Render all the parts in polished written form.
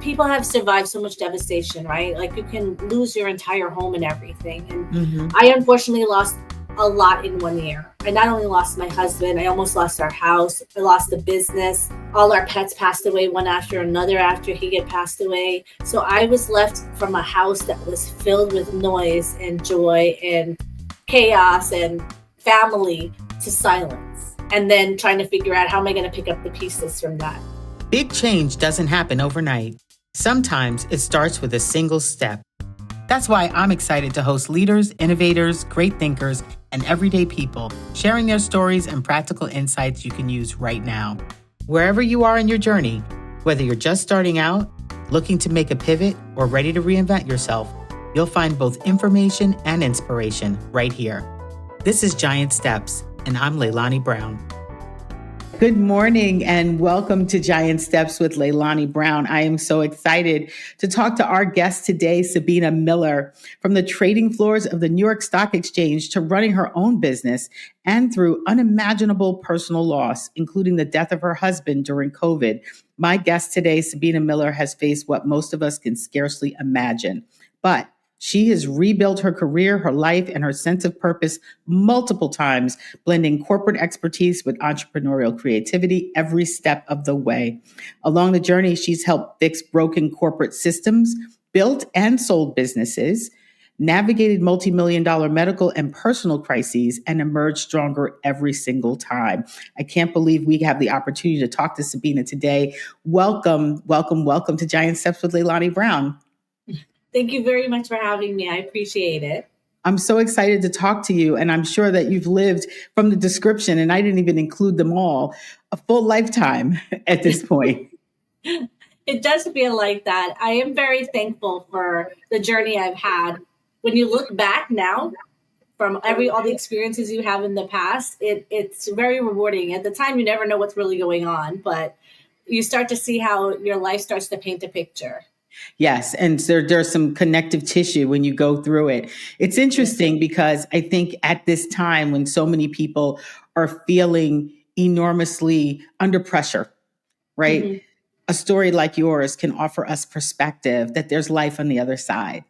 people have survived so much devastation, right? Like you can lose your entire home and everything. And Hmm. I unfortunately lost a lot in 1 year. I not only lost my husband, I almost lost our house. I lost the business. All our pets passed away one after another after he had passed away. So I was left from a house that was filled with noise and joy and chaos and family to silence. And then trying to figure out how am I going to pick up the pieces from that. Big change doesn't happen overnight. Sometimes it starts with a single step. That's why I'm excited to host leaders, innovators, great thinkers, and everyday people sharing their stories and practical insights you can use right now. Wherever you are in your journey, whether you're just starting out, looking to make a pivot, or ready to reinvent yourself, you'll find both information and inspiration right here. This is Giant Steps, and I'm Leilani Brown. Good morning and welcome to Giant Steps with Leilani Brown. I am so excited to talk to our guest today, Sabena Miller, from the trading floors of the New York Stock Exchange to running her own business and through unimaginable personal loss, including the death of her husband during COVID. My guest today, Sabena Miller, has faced what most of us can scarcely imagine, but she has rebuilt her career, her life, and her sense of purpose multiple times, blending corporate expertise with entrepreneurial creativity every step of the way. Along the journey, she's helped fix broken corporate systems, built and sold businesses, navigated multi-million-dollar medical and personal crises, and emerged stronger every single time. I can't believe we have the opportunity to talk to Sabena today. Welcome, welcome, welcome to Giant Steps with Leilani Brown. Thank you very much for having me. I appreciate it. I'm so excited to talk to you, and I'm sure that you've lived from the description, and I didn't even include them all, a full lifetime at this point. It does feel like that. I am very thankful for the journey I've had. When you look back now from all the experiences you have in the past, it's very rewarding. At the time, you never know what's really going on, but you start to see how your life starts to paint a picture. Yes, and there's some connective tissue when you go through it. It's interesting because I think at this time when so many people are feeling enormously under pressure, right? Mhm. A story like yours can offer us perspective that there's life on the other side.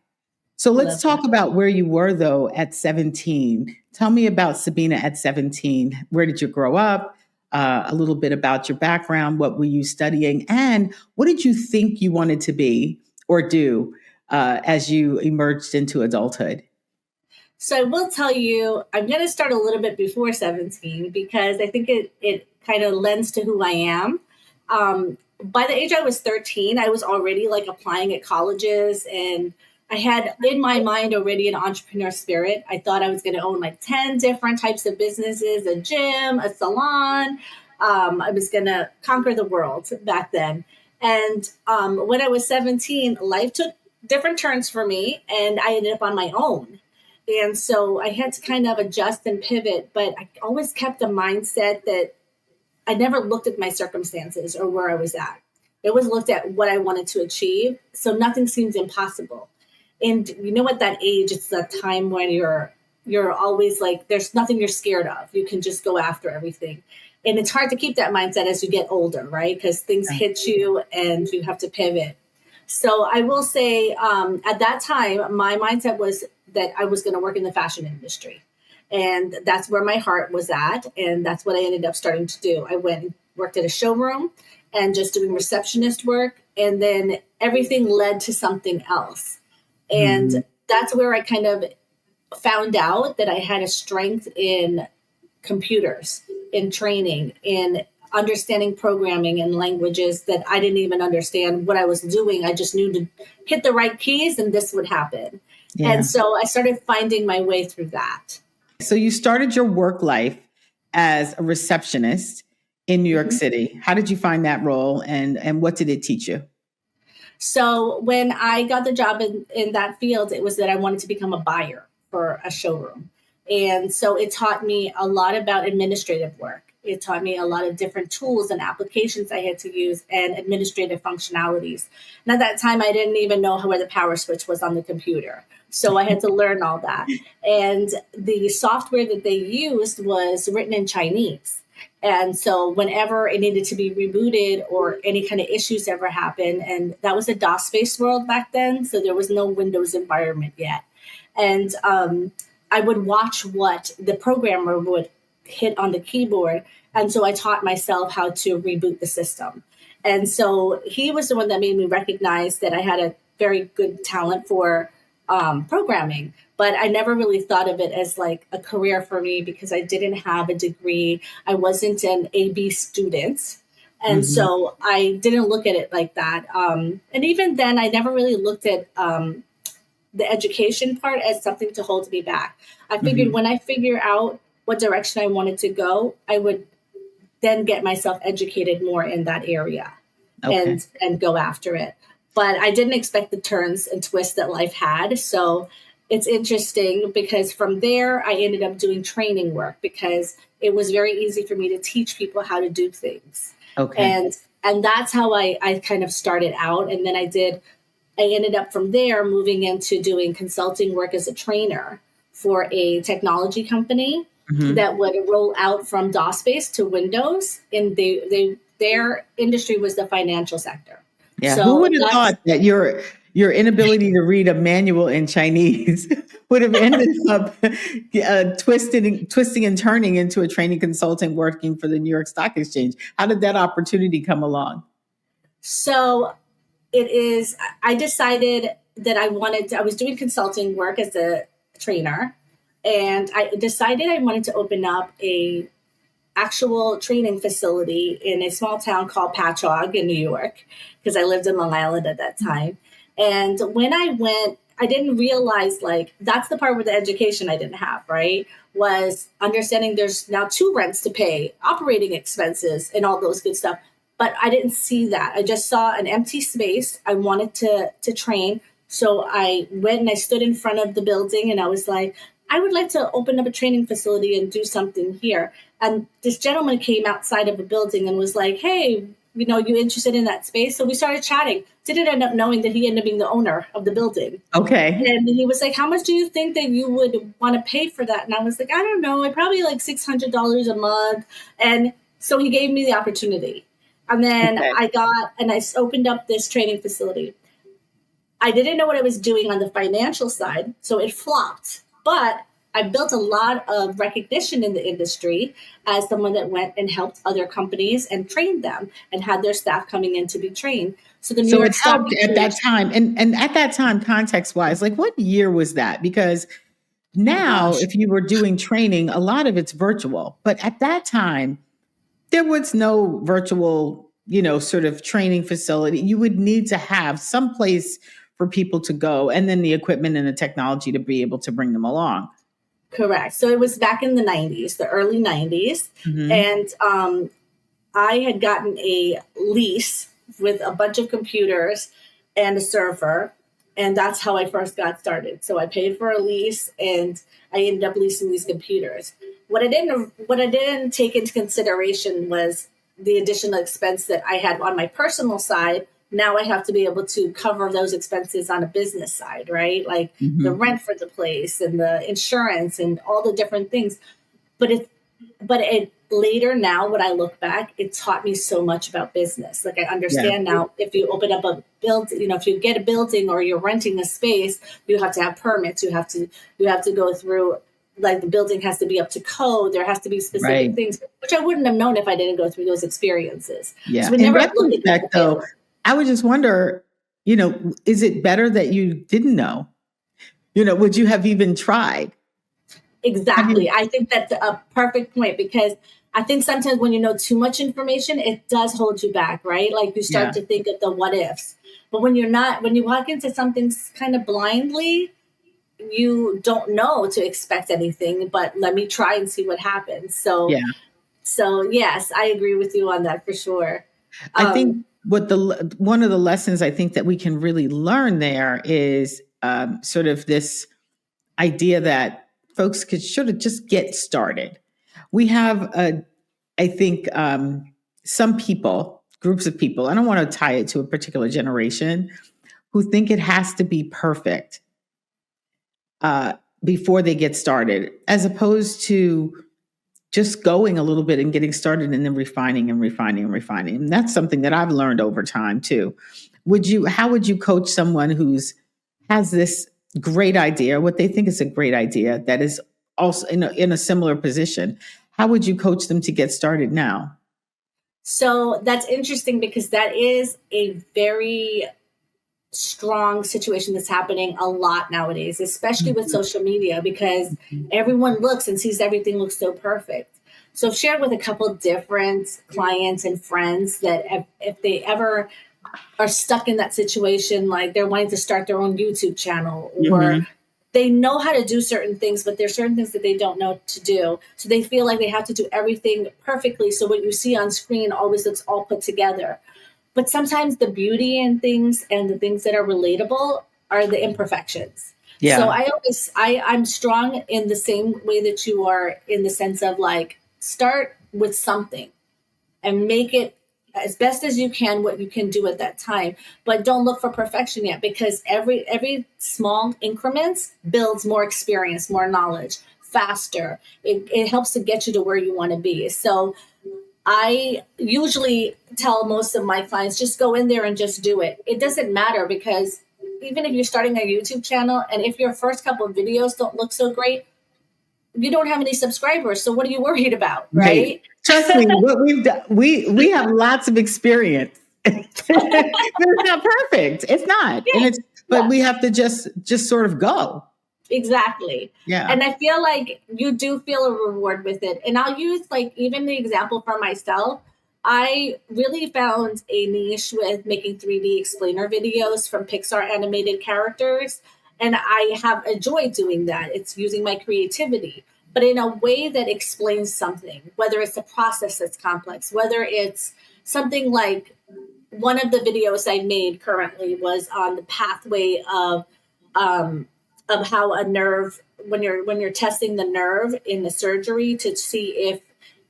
So I let's love that. talk about where you were though at 17. Tell me about Sabena at 17. Where did you grow up? A little bit about your background. What were you studying? And what did you think you wanted to be or do as you emerged into adulthood? So I will tell you, I'm going to start a little bit before 17 because I think it kind of lends to who I am. By the age I was 13, I was already like applying at colleges, and I had in my mind already an entrepreneur spirit. I thought I was going to own like 10 different types of businesses, a gym, a salon. I was going to conquer the world back then. And when I was 17, life took different turns for me, and I ended up on my own. And so I had to kind of adjust and pivot, but I always kept a mindset that I never looked at my circumstances or where I was at. It was looked at what I wanted to achieve. So nothing seems impossible. And you know, at that age, it's a time when you're always like, there's nothing you're scared of. You can just go after everything. And it's hard to keep that mindset as you get older, right? Because things hit you and you have to pivot. So I will say, at that time, my mindset was that I was going to work in the fashion industry. And that's where my heart was at. And that's what I ended up starting to do. I went and worked at a showroom and just doing receptionist work. And then everything led to something else. Mhm. And that's where I kind of found out that I had a strength in computers, in training, in understanding programming and languages that I didn't even understand what I was doing. I just knew to hit the right keys and this would happen. And Yeah. so I started finding my way through that. So you started your work life as a receptionist in New York Mhm. City. How did you find that role and what did it teach you? So when I got the job in that field, it was that I wanted to become a buyer for a showroom. And so it taught me a lot about administrative work. It taught me a lot of different tools and applications I had to use and administrative functionalities. And at that time, I didn't even know where the power switch was on the computer. So I had to learn all that. And the software that they used was written in Chinese. And so whenever it needed to be rebooted or any kind of issues ever happened, and that was a DOS-based world back then, so there was no Windows environment yet. And I would watch what the programmer would hit on the keyboard. And so I taught myself how to reboot the system. And so he was the one that made me recognize that I had a very good talent for programming. But I never really thought of it as like a career for me because I didn't have a degree. I wasn't an AB student. And so I didn't look at it like that. And even then, I never really looked at the education part as something to hold me back. I figured when I figure out what direction I wanted to go, I would then get myself educated more in that area and go after it. But I didn't expect the turns and twists that life had. So it's interesting because from there, I ended up doing training work because it was very easy for me to teach people how to do things. And that's how I kind of started out. And then I ended up from there moving into doing consulting work as a trainer for a technology company that would roll out from DOS-based to Windows. And their industry was the financial sector. Yeah, so who would have thought that your inability to read a manual in Chinese would have ended up twisting and turning into a training consultant working for the New York Stock Exchange? How did that opportunity come along? So I decided that I was doing consulting work as a trainer, and I decided I wanted to open up a actual training facility in a small town called Patchogue in New York, because I lived in Long Island at that time. And when I went, I didn't realize that's the part with the education I didn't have, right? Was understanding there's now 2 rents to pay, operating expenses, and all those good stuff. But I didn't see that. I just saw an empty space. I wanted to train. So I went and I stood in front of the building and I was like, I would like to open up a training facility and do something here. And this gentleman came outside of the building and was like, hey, you interested in that space? So we started chatting. Didn't end up knowing that he ended up being the owner of the building. Okay. And he was like, how much do you think that you would want to pay for that? And I was like, I don't know. I probably like $600 a month. And so he gave me the opportunity. And then I opened up this training facility. I didn't know what I was doing on the financial side, so it flopped. But I built a lot of recognition in the industry as someone that went and helped other companies and trained them and had their staff coming in to be trained. So the New York Stock Exchange, at that time, and at that time, context-wise, what year was that? Because now, if you were doing training, a lot of it's virtual. But at that time, there was no virtual, sort of training facility. You would need to have some place for people to go and then the equipment and the technology to be able to bring them along. Correct. So it was back in the 90s, the early 90s. And I had gotten a lease with a bunch of computers and a server. And that's how I first got started. So I paid for a lease and I ended up leasing these computers. What I didn't take into consideration was the additional expense that I had on my personal side. Now I have to be able to cover those expenses on a business side, right? Like the rent for the place and the insurance and all the different things. But it later now, when I look back, it taught me so much about business. Like I understand now, if you open up a building, if you get a building or you're renting a space, you have to have permits. You have to go through, like the building has to be up to code. There has to be specific things, which I wouldn't have known if I didn't go through those experiences. Yeah. So in retrospect, though, I would just wonder, is it better that you didn't know? Would you have even tried? Exactly. I think that's a perfect point, because I think sometimes when you know too much information, it does hold you back, right? Like you start to think of the what ifs. But when you walk into something kind of blindly, you don't know to expect anything, but let me try and see what happens. So yes, I agree with you on that for sure. I think one of the lessons I think that we can really learn there is sort of this idea that folks could sort of just get started. We have, I think, some people, groups of people, I don't want to tie it to a particular generation, who think it has to be perfect before they get started, as opposed to just going a little bit and getting started and then refining and refining and refining. And that's something that I've learned over time too. How would you coach someone has this great idea, what they think is a great idea that is also in a similar position? How would you coach them to get started now? So that's interesting because that is a very strong situation that's happening a lot nowadays, especially with social media, because everyone looks and sees everything looks so perfect. So I've shared with a couple different clients and friends that if they ever are stuck in that situation, like they're wanting to start their own YouTube channel, or they know how to do certain things, but there's certain things that they don't know to do. So they feel like they have to do everything perfectly. So what you see on screen always looks all put together. But sometimes the beauty in things and the things that are relatable are the imperfections. Yeah. So I'm strong in the same way that you are, in the sense of like, start with something and make it as best as you can, what you can do at that time. But don't look for perfection yet, because every small increments builds more experience, more knowledge, faster. It helps to get you to where you want to be. So I usually tell most of my clients, just go in there and just do it. It doesn't matter, because even if you're starting a YouTube channel and if your first couple of videos don't look so great, you don't have any subscribers. So what are you worried about? Right? Trust me, what we've done, we have lots of experience. It's not perfect. It's not. Yeah. But we have to just sort of go. Exactly. Yeah. And I feel like you do feel a reward with it. And I'll use like even the example for myself. I really found a niche with making 3D explainer videos from Pixar animated characters. And I have enjoyed doing that. It's using my creativity, but in a way that explains something, whether it's a process that's complex, whether it's something like one of the videos I made currently was on the pathway of how a nerve, when you're testing the nerve in the surgery to see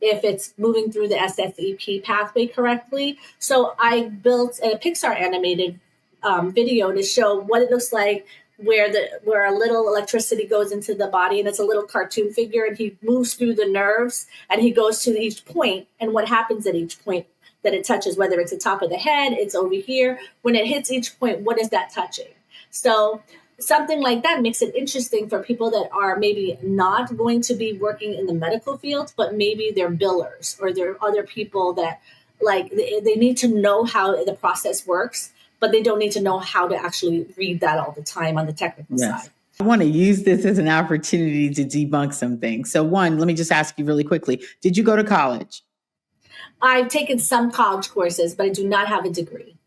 if it's moving through the SSEP pathway correctly. So I built a Pixar animated video to show what it looks like, where a little electricity goes into the body, and it's a little cartoon figure, and he moves through the nerves and he goes to each point, and what happens at each point that it touches, whether it's the top of the head, it's over here. When it hits each point, what is that touching? So something like that makes it interesting for people that are maybe not going to be working in the medical field, but maybe they're billers, or they're other people that like they need to know how the process works, but they don't need to know how to actually read that all the time on the technical side. I want to use this as an opportunity to debunk some things. So one, let me just ask you really quickly. Did you go to college? I've taken some college courses, but I do not have a degree.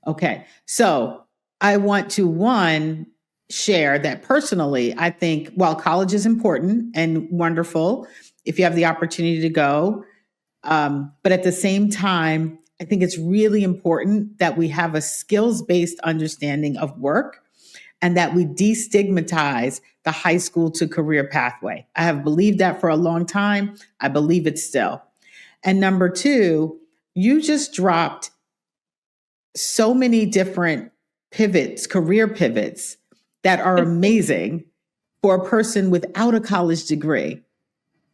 Okay. So I want to share that personally, I think while college is important and wonderful, if you have the opportunity to go, but at the same time, I think it's really important that we have a skills-based understanding of work, and that we destigmatize the high school to career pathway. I have believed that for a long time. I believe it still. And number two, you just dropped so many different pivots, career pivots, that are amazing for a person without a college degree,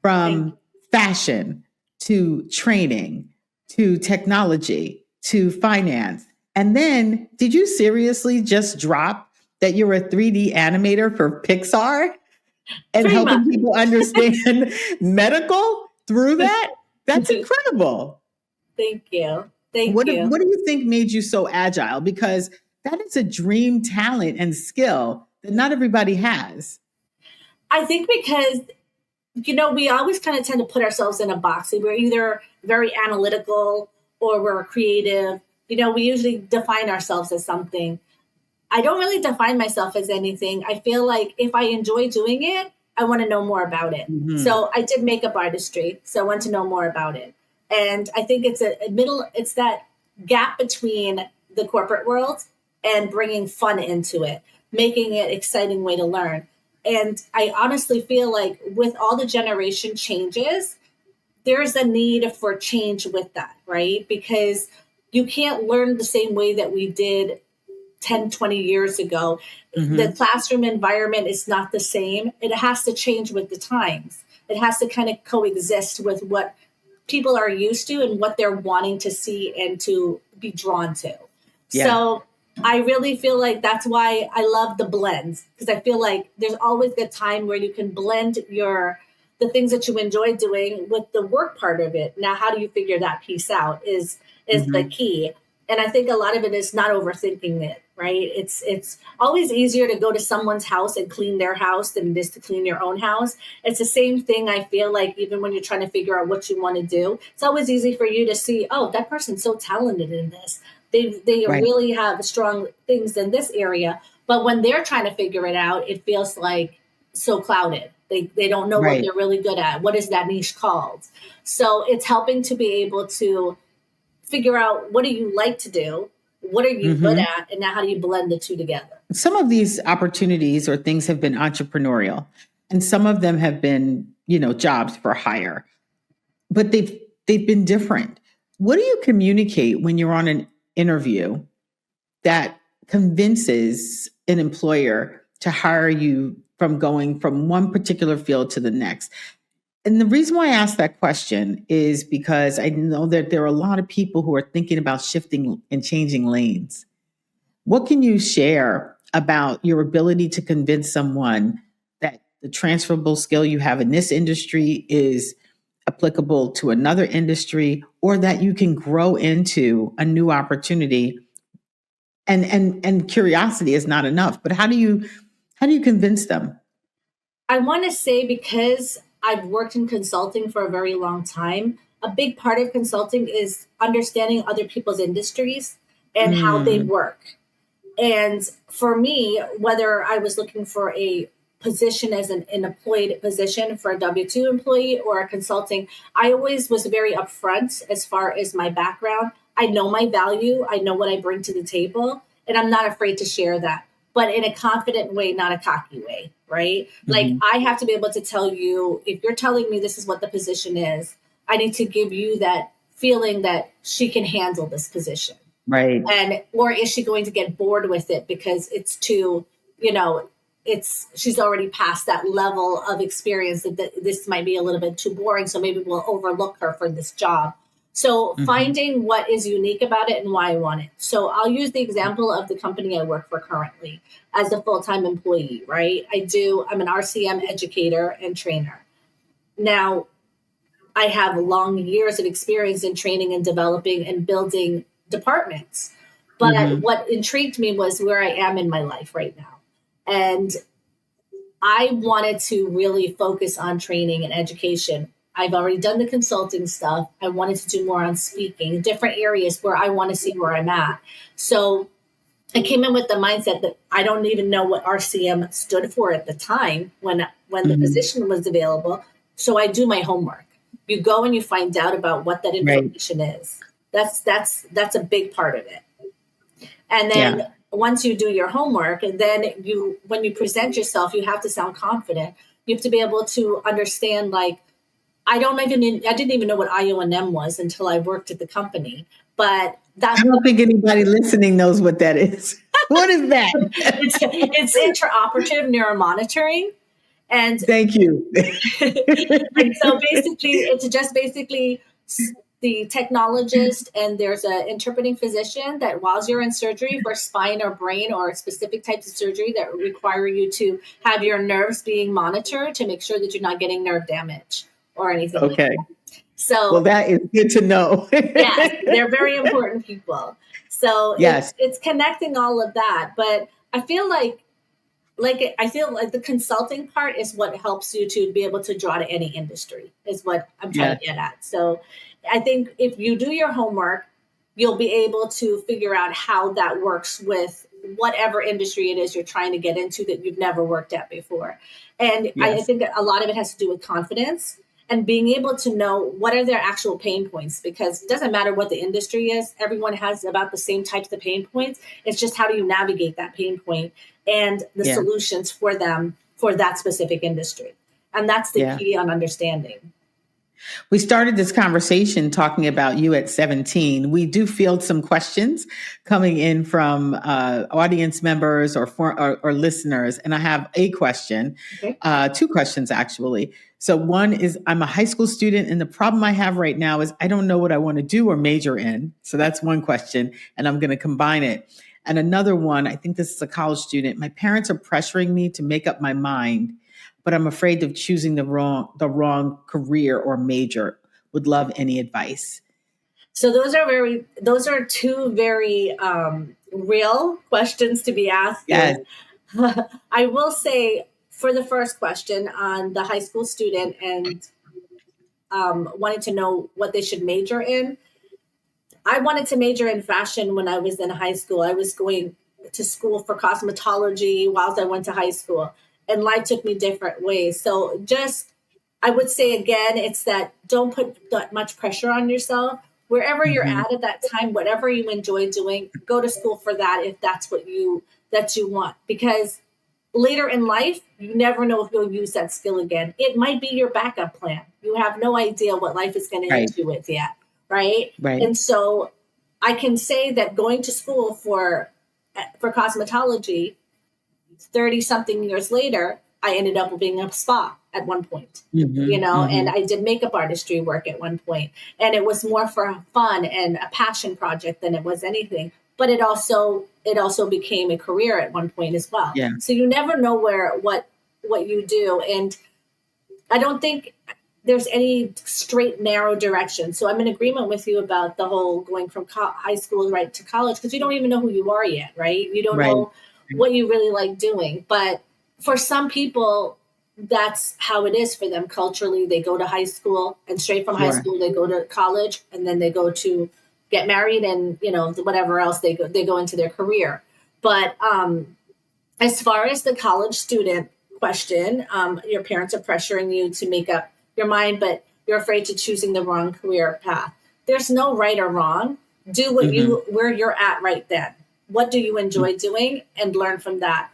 from fashion to training to technology to finance. And then, did you seriously just drop that you're a 3D animator for Pixar and helping people understand medical through that? That's incredible. Thank you. What do you think made you so agile? Because that is a dream talent and skill that not everybody has. I think because, we always kind of tend to put ourselves in a box. We're either very analytical or we're creative. We usually define ourselves as something. I don't really define myself as anything. I feel like if I enjoy doing it, I want to know more about it. Mm-hmm. So I did makeup artistry, so I want to know more about it. And I think it's it's that gap between the corporate world and bringing fun into it, making it an exciting way to learn. And I honestly feel like with all the generation changes, there's a need for change with that, right? Because you can't learn the same way that we did 10, 20 years ago. Mm-hmm. The classroom environment is not the same. It has to change with the times. it has to kind of coexist with what people are used to and what they're wanting to see and to be drawn to. Yeah. So I really feel like that's why I love the blends, because I feel like there's always a time where you can blend the things that you enjoy doing with the work part of it. Now, how do you figure that piece out is the key. And I think a lot of it is not overthinking it, right? It's always easier to go to someone's house and clean their house than it is to clean your own house. It's the same thing. I feel like even when you're trying to figure out what you want to do, it's always easy for you to see, oh, that person's so talented in this. They Right. really have strong things in this area. But when they're trying to figure it out, it feels like so clouded. They don't know what Right. they're really good at. What is that niche called? So it's helping to be able to figure out, what do you like to do? What are you good at? And now how do you blend the two together? Some of these opportunities or things have been entrepreneurial, and some of them have been, jobs for hire, but they've been different. What do you communicate when you're on an interview that convinces an employer to hire you from going from one particular field to the next? And the reason why I ask that question is because I know that there are a lot of people who are thinking about shifting and changing lanes. What can you share about your ability to convince someone that the transferable skill you have in this industry is applicable to another industry, or that you can grow into a new opportunity? And curiosity is not enough, but how do you convince them? I want to say, because I've worked in consulting for a very long time, a big part of consulting is understanding other people's industries and how they Mm, work. And for me, whether I was looking for a position as an employed position for a W-2 employee or a consulting, I always was very upfront as far as my background. I know my value, I know what I bring to the table, and I'm not afraid to share that, but in a confident way, not a cocky way, right? Like, mhm. I have to be able to tell you, if you're telling me this is what the position is, I need to give you that feeling that she can handle this position. Right. And or is she going to get bored with it because it's too, you know, she's already past that level of experience that this might be a little bit too boring, so maybe we'll overlook her for this job. So Mhm. finding what is unique about it and why I want it. So I'll use the example of the company I work for currently as a full-time employee, right? I'm an RCM educator and trainer. Now, I have long years of experience in training and developing and building departments. But Mhm. what intrigued me was where I am in my life right now. And I wanted to really focus on training and education. I've already done the consulting stuff. I wanted to do more on speaking, different areas where I want to see where I'm at. So I came in with the mindset that I don't even know what RCM stood for at the time when the Mhm. position was available. So I do my homework. You go and you find out about what that Right. information is. That's a big part of it. And then Yeah. once you do your homework, and then when you present yourself, you have to sound confident. You have to be able to understand, like, I didn't even know what IONM was until I worked at the company. But I that don't think anybody listening knows what that is. What is that? it's intraoperative neuromonitoring. And Thank you. and so basically, it's just basically the technologist, and there's an interpreting physician that while you're in surgery for spine or brain or specific types of surgery that require you to have your nerves being monitored to make sure that you're not getting nerve damage or anything like Okay. that. Well, So that is good to know. yes, they're very important people. So Yes. it's connecting all of that. But I feel like I feel like the consulting part is what helps you to be able to draw to any industry, is what I'm trying Yes. to get at. So I think if you do your homework, you'll be able to figure out how that works with whatever industry it is you're trying to get into that you've never worked at before. And I Yes. think a lot of it has to do with confidence and being able to know what are their actual pain points, because it doesn't matter what the industry is, everyone has about the same types of pain points. It's just how do you navigate that pain point and the Yeah. solutions for them for that specific industry. And that's the Yeah. key on understanding. We started this conversation talking about you at 17. We do field some questions coming in from audience members or listeners. And I have a question, Okay. two questions actually. So one is I'm a high school student, and the problem I have right now is I don't know what I want to do or major in. So that's one question, and I'm going to combine it. And another one, I think this is a college student. My parents are pressuring me to make up my mind, but I'm afraid of choosing the wrong career or major. Would love any advice. So those are two very real questions to be asked. Yes. I will say for the first question on the high school student and wanting to know what they should major in. I wanted to major in fashion when I was in high school. I was going to school for cosmetology whilst I went to high school, and life took me different ways. So just, I would say again, it's that don't put that much pressure on yourself. Wherever you're Mm-hmm. at that time, whatever you enjoy doing, go to school for that if that's what you want. Because later in life, you never know if you'll use that skill again. It might be your backup plan. You have no idea what life is going to hit you with yet, right? Right. And so I can say that going to school for cosmetology 30 something years later, I ended up being a spa at one point, Mm-hmm. and I did makeup artistry work at one point, and it was more for fun and a passion project than it was anything. But it also became a career at one point as well. Yeah. So you never know what you do, and I don't think there's any straight narrow direction. So I'm in agreement with you about the whole going from high school right to college, because you don't even know who you are yet, right? You don't Right. know what you really like doing. But for some people, that's how it is for them culturally. They go to high school, and straight from high Sure. school they go to college, and then they go to get married, and whatever else they go into their career. But as far as the college student question, your parents are pressuring you to make up your mind, but you're afraid to choosing the wrong career path. There's no right or wrong. Do what Mm-hmm. where you're at right then. What do you enjoy doing, and learn from that.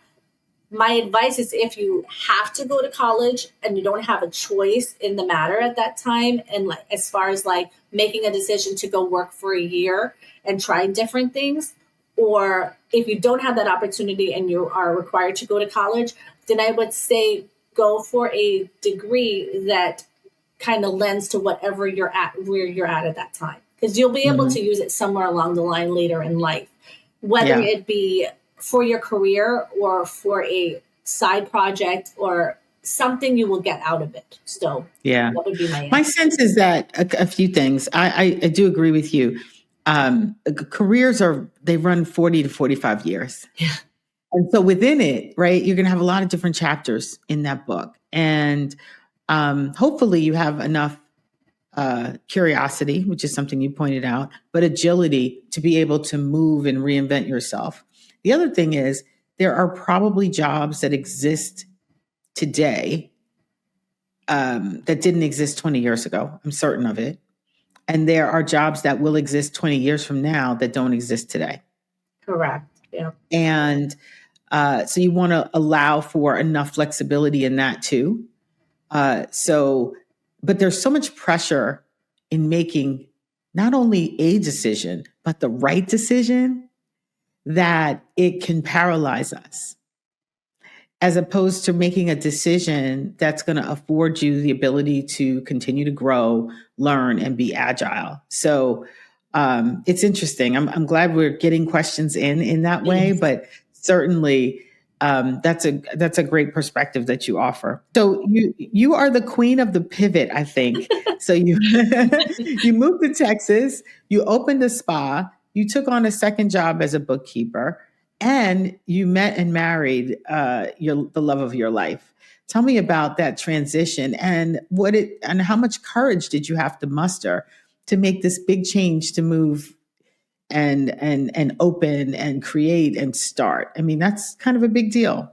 My advice is, if you have to go to college and you don't have a choice in the matter at that time, and like as far as like making a decision to go work for a year and try different things, or if you don't have that opportunity and you are required to go to college, then I would say go for a degree that kind of lends to whatever where you're at that time, because you'll be able Mm-hmm. to use it somewhere along the line later in life, whether Yeah. it be for your career or for a side project or something you will get out of it. So Yeah. that would be my My answer. sense is that a few things. I do agree with you. Careers they run 40 to 45 years. Yeah. And so within it, right, you're going to have a lot of different chapters in that book. And hopefully you have enough curiosity, which is something you pointed out, but agility to be able to move and reinvent yourself. The other thing is there are probably jobs that exist today that didn't exist 20 years ago. I'm certain of it. And there are jobs that will exist 20 years from now that don't exist today. Correct. Yeah. And so you want to allow for enough flexibility in that too. But there's so much pressure in making not only a decision, but the right decision, that it can paralyze us, as opposed to making a decision that's going to afford you the ability to continue to grow, learn, and be agile. So it's interesting. I'm glad we're getting questions in that way, but certainly that's a great perspective that you offer. So you are the queen of the pivot, I think. So you you moved to Texas, you opened a spa, you took on a second job as a bookkeeper, and you met and married the love of your life. Tell me about that transition, and how much courage did you have to muster to make this big change, to move and open and create and start. I mean, that's kind of a big deal.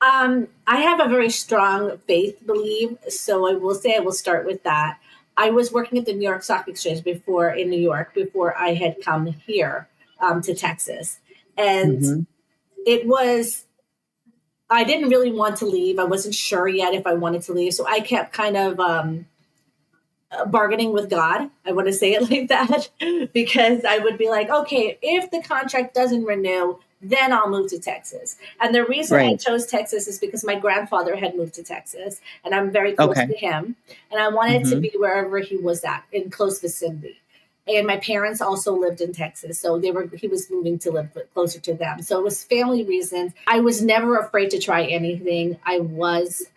I have a very strong faith belief, so I will say I will start with that. I was working at the New York Stock Exchange before I had come here to Texas, and Mm-hmm. it was. I didn't really want to leave. I wasn't sure yet if I wanted to leave, so I kept kind of bargaining with God. I want to say it like that because I would be like, okay, if the contract doesn't renew, then I'll move to Texas. And the reason I Right. chose Texas is because my grandfather had moved to Texas and I'm very close Okay. to him. And I wanted to Hmm. be wherever he was at in close vicinity. And my parents also lived in Texas. So he was moving to live closer to them. So it was family reasons. I was never afraid to try anything. I was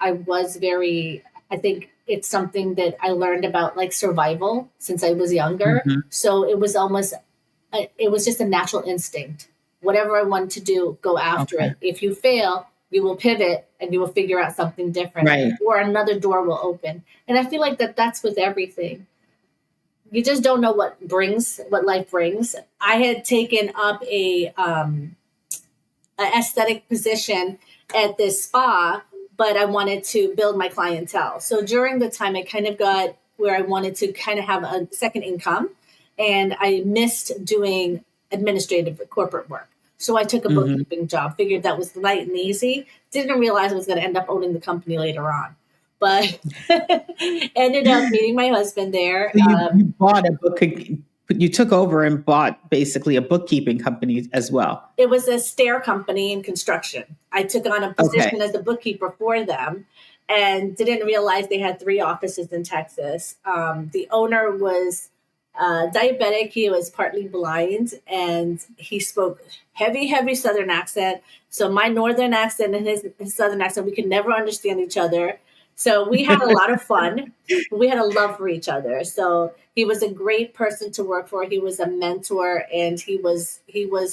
very, I think it's something that I learned about like survival since I was younger. Hmm. So it was just a natural instinct. Whatever I want to do, go after Okay. it. If you fail, you will pivot and you will figure out something different Right. or another door will open. And I feel like that's with everything. You just don't know what life brings. I had taken up a aesthetic position at this spa, but I wanted to build my clientele. So during the time, I kind of got where I wanted to kind of have a second income, and I missed doing administrative corporate work. So I took a Hmm. bookkeeping job, figured that was light and easy. Didn't realize I was going to end up owning the company later on, but ended up meeting my husband there. So you bought a book, you took over and bought basically a bookkeeping company as well. It was a stair company in construction. I took on a Okay. position as a bookkeeper for them and didn't realize they had 3 offices in Texas. The owner was diabetic. He was partly blind and he spoke heavy, heavy Southern accent. So my Northern accent and his Southern accent, we could never understand each other. So we had a lot of fun. We had a love for each other. So he was a great person to work for. He was a mentor and he was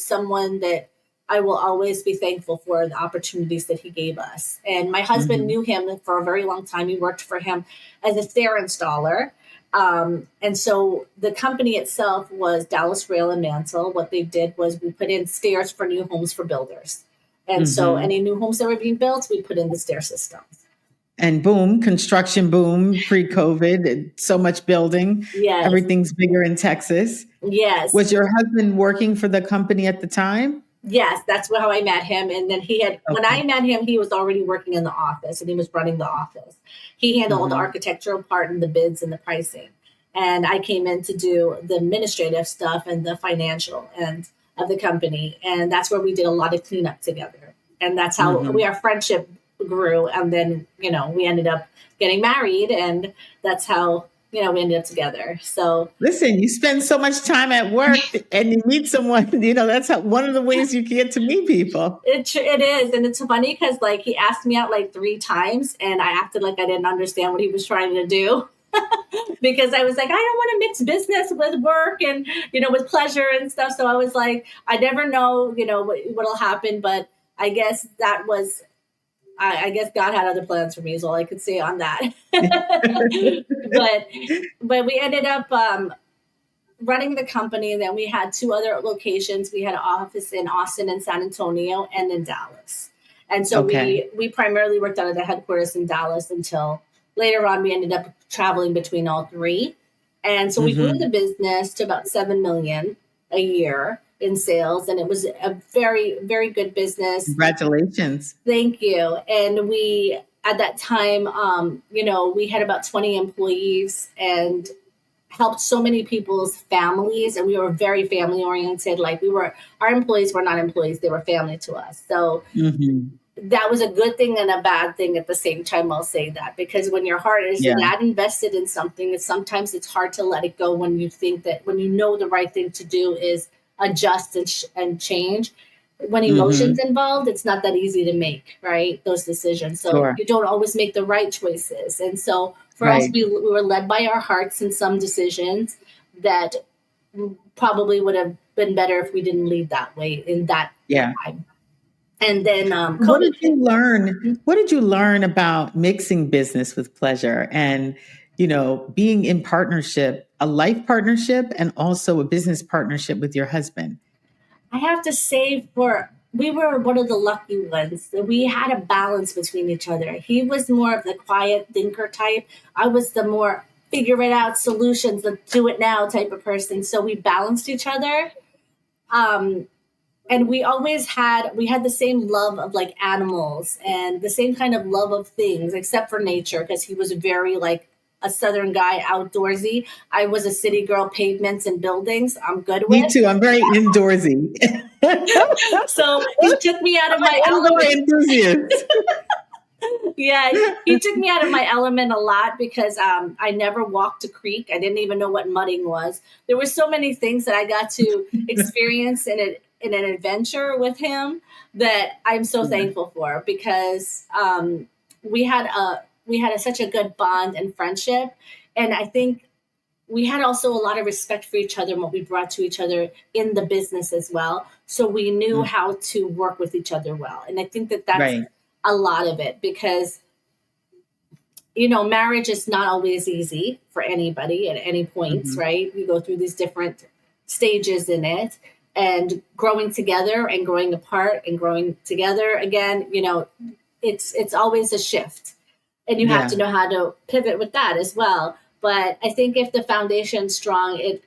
someone that I will always be thankful for the opportunities that he gave us. And my husband Hmm. knew him for a very long time. He worked for him as a stair installer. And so the company itself was Dallas Rail and Mantle. What they did was we put in stairs for new homes for builders. And so Hmm. any new homes that were being built, we put in the stair systems. And boom, construction boom, pre-COVID, and so much building. Yes. Everything's bigger in Texas. Yes. Was your husband working for the company at the time? Yes, that's how I met him. And then when I Okay. met him, he was already working in the office and he was running the office. He handled all the Hmm. architectural part and the bids and the pricing. And I came in to do the administrative stuff and the financial end of the company. And that's where we did a lot of cleanup together. And that's how Hmm. our friendship grew. And then, we ended up getting married and that's how, we ended up together. So Listen, you spend so much time at work and you meet someone, that's one of the ways you get to meet people. it is, and it's funny because like he asked me out like 3 times, and I acted like I didn't understand what he was trying to do because I was like, I don't want to mix business with work and with pleasure and stuff. So I was like, I never know, what'll happen, but I guess that was. I guess God had other plans for me, is all I could say on that. but we ended up running the company. Then we had 2 other locations. We had an office in Austin and San Antonio and in Dallas. And so Okay. we primarily worked out of the headquarters in Dallas until later on we ended up traveling between all 3. And so we grew the Hmm. business to about 7 million a year in sales. And it was a very, very good business. Congratulations. Thank you. And we, at that time, we had about 20 employees and helped so many people's families, and we were very family oriented. Like our employees were not employees, they were family to us. So Hmm. that was a good thing and a bad thing at the same time. I'll say that because when your heart is Yeah. that invested in something, sometimes it's hard to let it go when you think that when the right thing to do is adjust and change. When emotions Hmm. involved, it's not that easy to make, right? Those decisions. So Sure. you don't always make the right choices. And so for us, Right. we were led by our hearts in some decisions that probably would have been better if we didn't lead that way in that Yeah. time. And then What COVID did hit. you learn? What did you learn about mixing business with pleasure and, being in partnership, a life partnership and also a business partnership with your husband? I have to say, we were one of the lucky ones. We had a balance between each other. He was more of the quiet thinker type. I was the more figure it out solutions, let's do it now type of person. So we balanced each other. Um, and we had the same love of like animals and the same kind of love of things, except for nature, because he was very like a Southern guy, outdoorsy. I was a city girl, pavements and buildings. I'm good Me with. too. I'm very indoorsy. So he took me out of I'm my an indoor element. enthusiast. Yeah, he took me out of my element a lot because I never walked a creek. I didn't even know what mudding was. There were so many things that I got to experience in an adventure with him that I'm so Yeah. thankful for because we had such a good bond and friendship, and I think we had also a lot of respect for each other and what we brought to each other in the business as well. So we knew Mm, how to work with each other well. And I think that that's right. a lot of it because, marriage is not always easy for anybody at any points, Hmm. right? You go through these different stages in it and growing together and growing apart and growing together again, it's always a shift and you have to Yeah. know how to pivot with that as well. But I think if the foundation's strong, it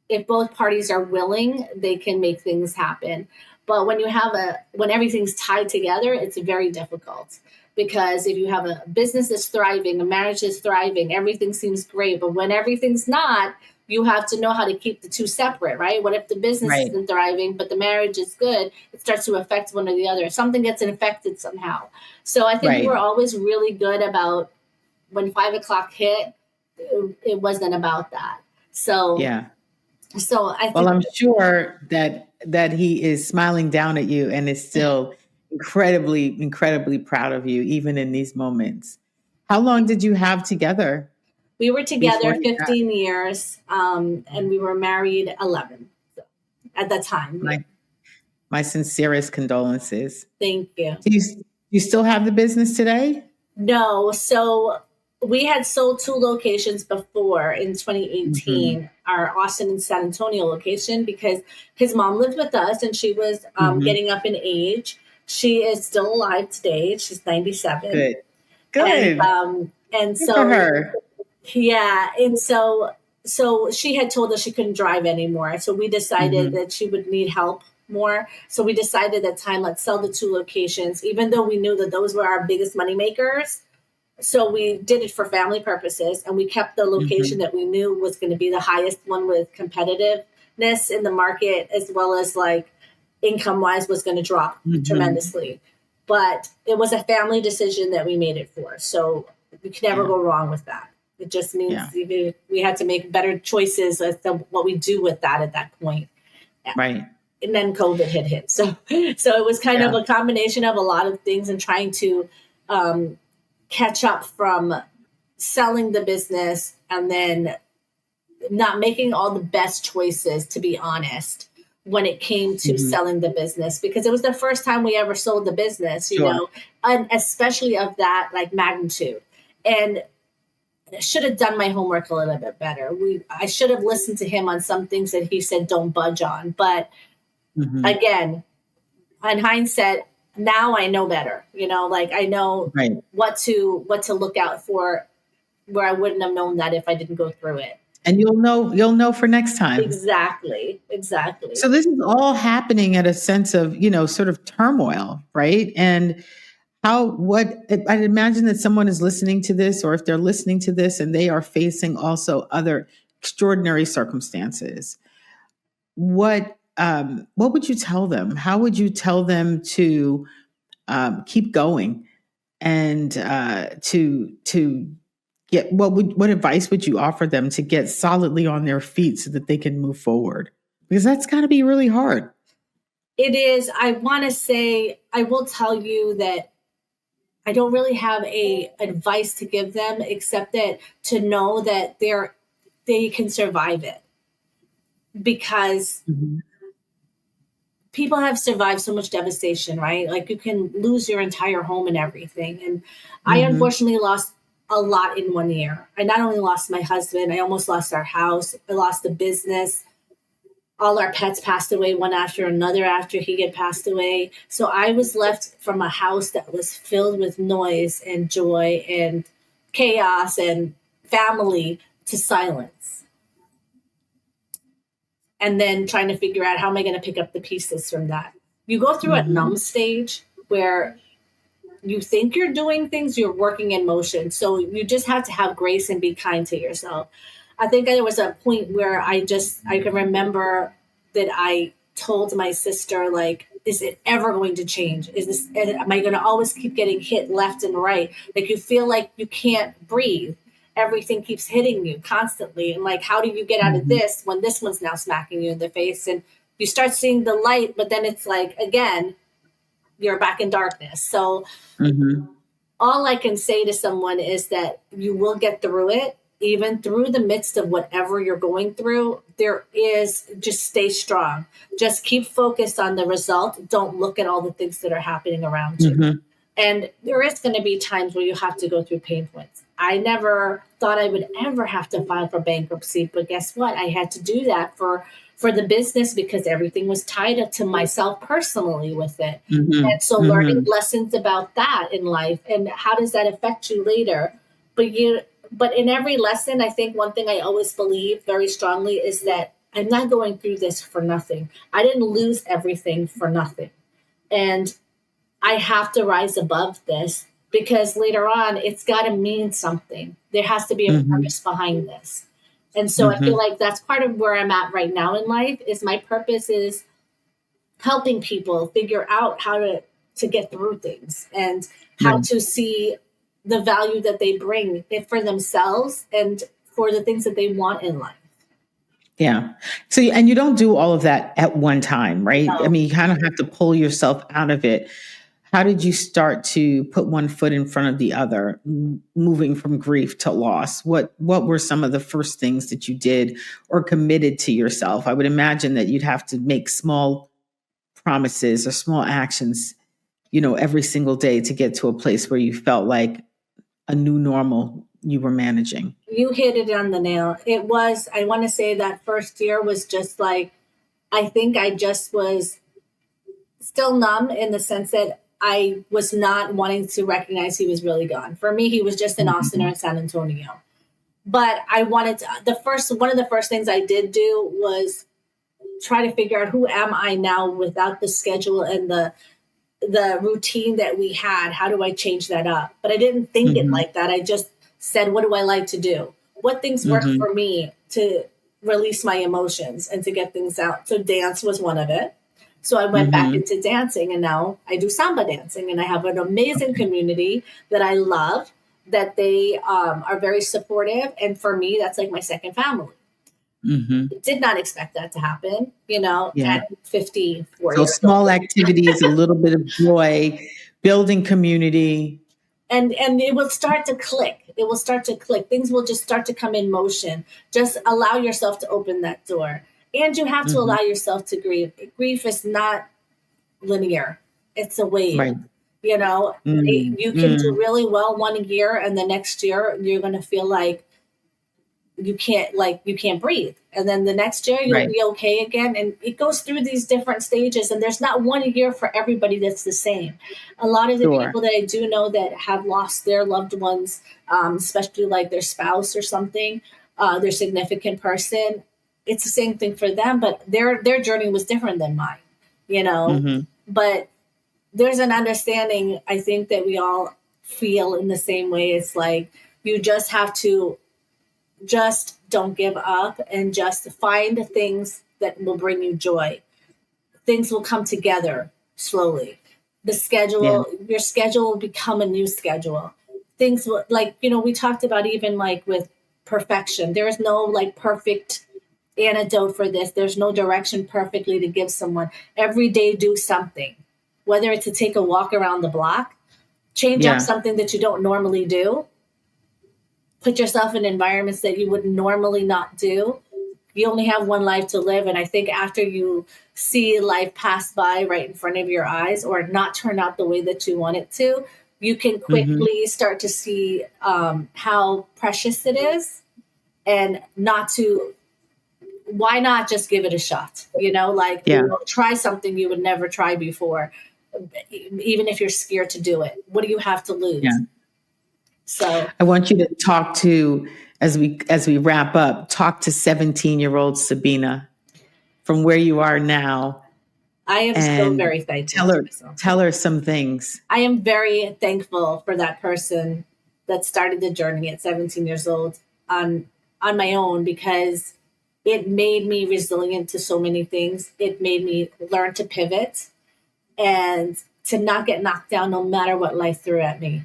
if both parties are willing, they can make things happen. But when everything's tied together, it's very difficult because if you have a business that's thriving, a marriage that's thriving, everything seems great. But when everything's not, you have to know how to keep the two separate, right? What if the business Right. isn't thriving, but the marriage is good? It starts to affect one or the other. Something gets infected somehow. So I think we were Right. always really good about when 5 o'clock hit, it wasn't about that. So, Yeah. so I Well, think I'm sure that he is smiling down at you and is still incredibly, incredibly proud of you, even in these moments. How long did you have together we were before together he got 15 years, and we were married 11 at that time. Yeah. my my sincerest condolences? Thank you. Do you still have the business today? No, so we had sold two locations before in Hmm. 2018, our Austin and San Antonio location, because his mom lived with us and she was Hmm. getting up in age. She is still alive today. She's 97. Good. And Good. and Good for so her. yeah, and so she had told us she couldn't drive anymore. So we decided Hmm. that she would need help more. So we decided at that time, let's sell the two locations, even though we knew that those were our biggest money makers. So we did it for family purposes and we kept the location Hmm. that we knew was going to be the highest one with competitiveness in the market, as well as like income wise was going to drop Hmm. tremendously. But it was a family decision that we made it for. So we can never Yeah. go wrong with that. It just means Yeah. we had to make better choices as to what we do with that at that point. Right. And then COVID had hit. So it was kind of Yeah. a combination of a lot of things and trying to um, catch up from selling the business and then not making all the best choices, to be honest, when it came to Hmm. selling the business, because it was the first time we ever sold the business, Sure. and especially of that like magnitude. And I should have done my homework a little bit better. I should have listened to him on some things that he said don't budge on. But Hmm. again, in hindsight, now I know better. Like I know Right. what to look out for where I wouldn't have known that if I didn't go through it. And you'll know for next time. Exactly. Exactly. So this is all happening at a sense of, sort of turmoil, right? And I'd imagine that someone is listening to this, or if they're listening to this and they are facing also other extraordinary circumstances, what would you tell them? How would you tell them to keep going and to get what advice would you offer them to get solidly on their feet so that they can move forward? Because that's got to be really hard. It is. I want to say, I will tell you that I don't really have a advice to give them except that to know that they can survive it because Mhm. people have survived so much devastation, right? Like you can lose your entire home and everything. And I Mhm. unfortunately lost a lot in 1 year. I not only lost my husband, I almost lost our house, I lost the business. All our pets passed away one after another after he had passed away. So I was left from a house that was filled with noise and joy and chaos and family to silence. And then trying to figure out how am I going to pick up the pieces from that. You go through a Mhm. numb stage where you think you're doing things, you're working in motion. So you just have to have grace and be kind to yourself. I think there was a point where I can remember that I told my sister, like, is it ever going to change? Am I going to always keep getting hit left and right? Like, you feel like you can't breathe. Everything keeps hitting you constantly. And like, how do you get out of this when this one's now smacking you in the face? And you start seeing the light, but then it's like, again, you're back in darkness. So all I can say to someone is that you will get through it. Even through the midst of whatever you're going through, just stay strong. Just keep focused on the result. Don't look at all the things that are happening around you. And there is going to be times where you have to go through pain points. I never thought I would ever have to file for bankruptcy, but guess what? I had to do that for the business because everything was tied up to myself personally with it. And so learning lessons about that in life and how does that affect you later. But in every lesson, I think one thing I always believe very strongly is that I'm not going through this for nothing. I didn't lose everything for nothing. And I have to rise above this because later on, it's got to mean something. There has to be a purpose behind this. And so I feel like that's part of where I'm at right now in life is my purpose is helping people figure out how to get through things and how to see the value that they bring for themselves and for the things that they want in life. Yeah. So, and you don't do all of that at one time, right? No. I mean, you kind of have to pull yourself out of it. How did you start to put one foot in front of the other, moving from grief to loss? What were some of the first things that you did or committed to yourself? I would imagine that you'd have to make small promises or small actions, every single day to get to a place where you felt like a new normal you were managing. You hit it on the nail. It was, I want to say that first year was just like, I think I just was still numb in the sense that I was not wanting to recognize he was really gone. For me, he was just in Austin or in San Antonio. But I wanted to, one of the first things I did do was try to figure out who am I now without the schedule and the routine that we had. How do I change that up? But I didn't think it like that. I just said, what do I like to do? What things work for me to release my emotions and to get things out? So dance was one of it. So I went back into dancing and now I do samba dancing and I have an amazing community that I love, that they are very supportive. And for me, that's like my second family. Did not expect that to happen, at 54 so years small old. Activities, a little bit of joy, building community. And it will start to click. It will start to click. Things will just start to come in motion. Just allow yourself to open that door. And you have to allow yourself to grieve. Grief is not linear. It's a wave. Right. You can do really well one year and the next year you're going to feel like you can't breathe. And then the next year you'll be okay again. And it goes through these different stages. And there's not one year for everybody that's the same. A lot of the people that I do know that have lost their loved ones, especially like their spouse or something, their significant person, it's the same thing for them, but their journey was different than mine, But there's an understanding, I think, that we all feel in the same way. It's like you just have to just don't give up and just find things that will bring you joy. Things will come together slowly. Your schedule will become a new schedule. Things will, we talked about even like with perfection. There is no like perfect antidote for this. There's no direction perfectly to give someone. Every day do something, whether it's to take a walk around the block, change up something that you don't normally do, put yourself in environments that you would normally not do. You only have one life to live. And I think after you see life pass by right in front of your eyes or not turn out the way that you want it to, you can quickly start to see how precious it is and why not just give it a shot? Try something you would never try before, even if you're scared to do it. What do you have to lose? Yeah. So I want you to talk to, as we wrap up, talk to 17-year-old Sabena from where you are now. I am so And very thankful to myself. tell her some things. I am very thankful for that person that started the journey at 17 years old on my own, because it made me resilient to so many things. It made me learn to pivot and to not get knocked down no matter what life threw at me,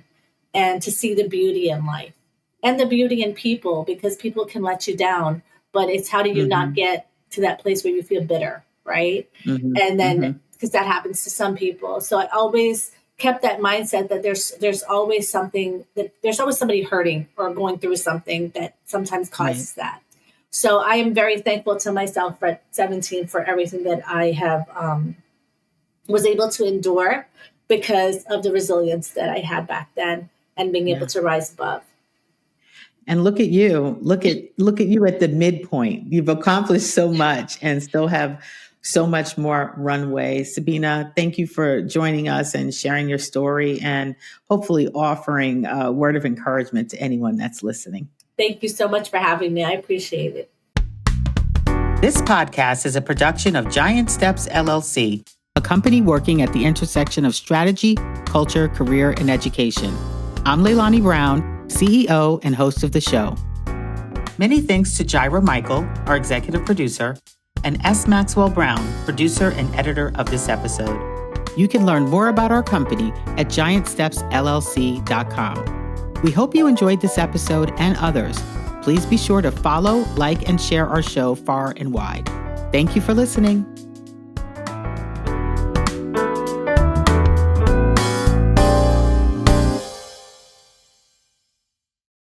and to see the beauty in life and the beauty in people, because people can let you down, but it's how do you not get to that place where you feel bitter, right? And then, because that happens to some people. So I always kept that mindset that there's always something, that there's always somebody hurting or going through something that sometimes causes that. So I am very thankful to myself at 17 for everything that I have was able to endure because of the resilience that I had back then and being able to rise above. And look at you. Look at you at the midpoint. You've accomplished so much and still have so much more runway. Sabena, thank you for joining us and sharing your story and hopefully offering a word of encouragement to anyone that's listening. Thank you so much for having me. I appreciate it. This podcast is a production of Giant Steps, LLC, a company working at the intersection of strategy, culture, career, and education. I'm Leilani Brown, CEO and host of the show. Many thanks to Jaira Michael, our executive producer, and S. Maxwell Brown, producer and editor of this episode. You can learn more about our company at giantstepsllc.com. We hope you enjoyed this episode and others. Please be sure to follow, like, and share our show far and wide. Thank you for listening.